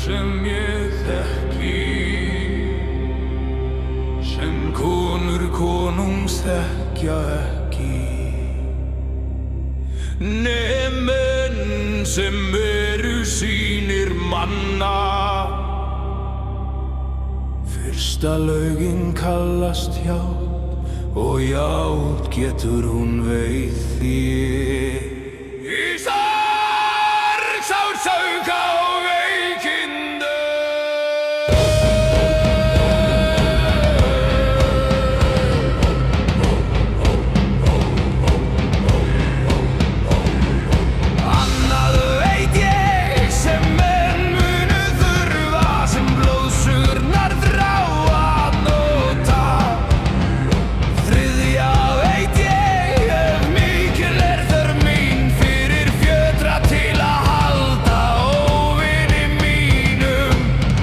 sem ég þekki, sem konur konungs þekkja ekki, nemenn sem eru sýnir manna. Fyrsta laugin kallast járn og járn getur hún veið þér. Í sorg sársauka og veikindum. Annað veit ég sem menn munu þurfa, sem blóðsugurnar þrá að nota. Þriðja veit ég ef mikil þörf mín fyrir fjötra til að halda óvini mínum.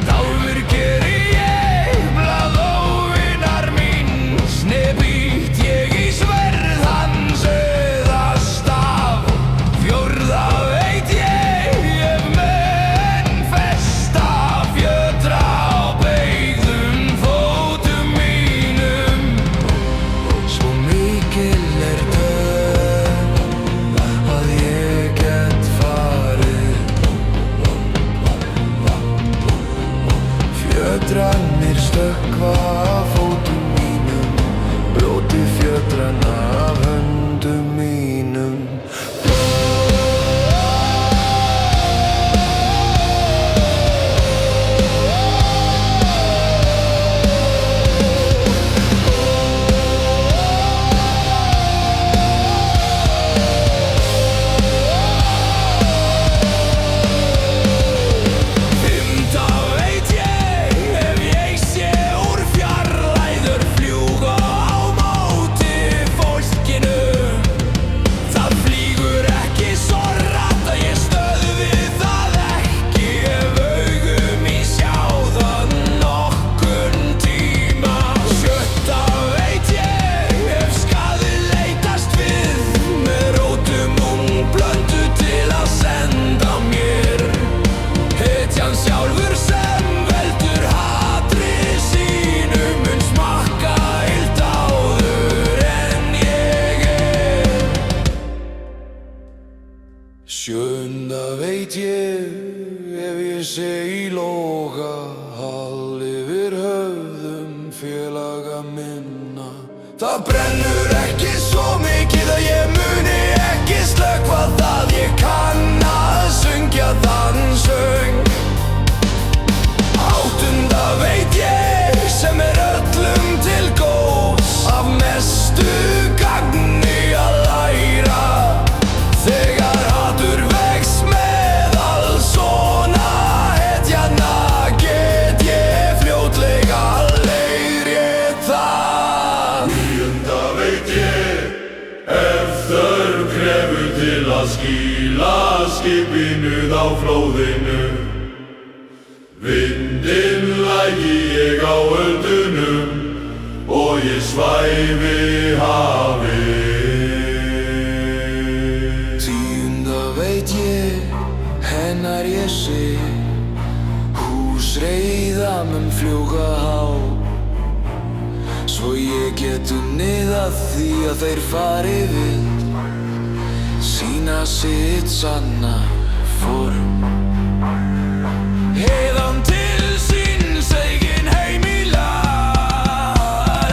Þálfur geri ég blað óvinar míns, nebýtt ég í sverð hans eða staf. Fjórða veit ég ef menn festa fjötra á beygðum fótum mínum. Svo mikil þörf að ég get farið. Fjötrarnir stökkva af fótum mínum, broti fjötrana af höndum mínum. Fimmta veit ég ef ég sé úr fjarlæður fljúga á móti fólkinu. Það flýgur ekki svo hratt að ég stöðvi það ekki ef augu mín sjá það nokkurn tíma. Sjötta veit ég ef skaði leitast við með rótum ungblöndu til að senda mér. Hetjan sjálfur sem veldur hatri sínu mun smakka illt áður en ég er. Sjöunda veit ég ef ég sé í loga hall yfir höfðum félaga minna. Það brennur ekki svo mikið að ég muni ekki slökkva það. Ég kann að syngja þann söng. Áttunda veit ég sem öllum til góðs, af mestu gagni að læra. Þegar hatur vex meðal svona hetjanna get ég fljótlega leiðrétt það. Níunda veit ég ef þörf krefur til að skýla skipinu á flóðinu. Vindinn lægi ég á öldunum og ég svæfi hafið. Tíunda veit ég hennar ég sé, húsreiða mun fljúga há. Svo ég get unnið að því að þeir fari vild, sýna sitt sanna form. Heiðan til síns eigin heimilar.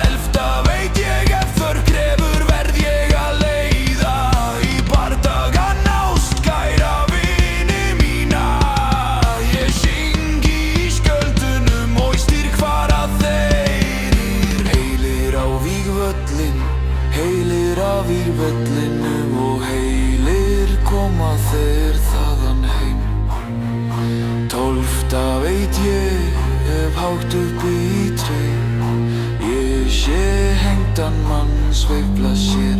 Elfta veit ég ef þörf krefur verð ég að leiða í bardagan ástkæra vini mína. Ég syng í skjöldunum og í styrk fara þeir. Heilir á vígvöllin, heilir á vígvöllinum og heilir koma þeir þaðan heim. Tólfta veit ég ef hátt upp í tré ég sé hengdan mann sveifla sér.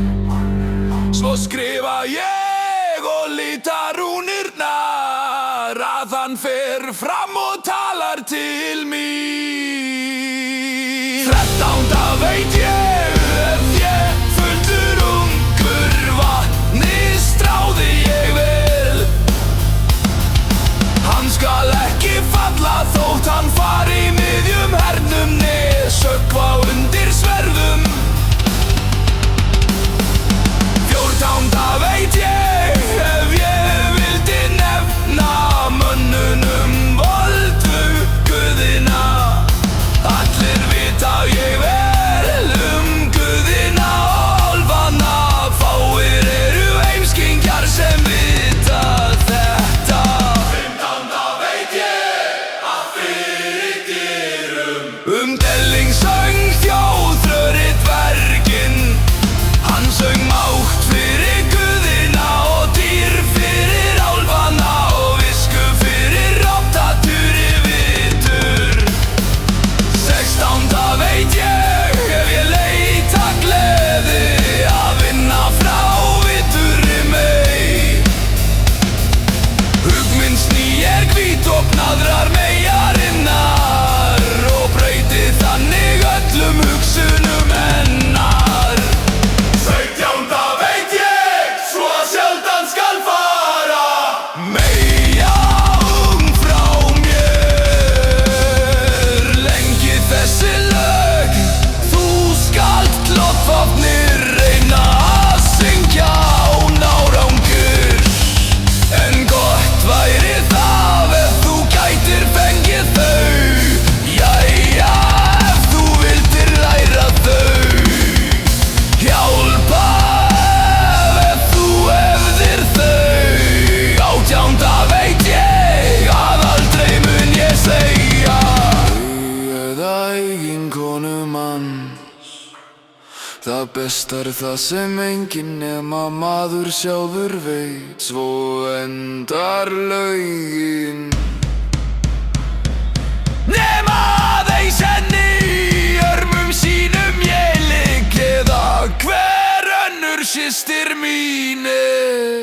Svo skrifa ég og lita rúnirnar að hann fer fram og talar til mín. 13. veit ég ef ég fullur ungur vatni stráði ég vel. Hann skal ekki falla Best það sem enginn nema maður sjálfur veit. Svo endar lögin. Nema þeir senni í örmum sínum ég ligg, eða hver önnur systir mín er.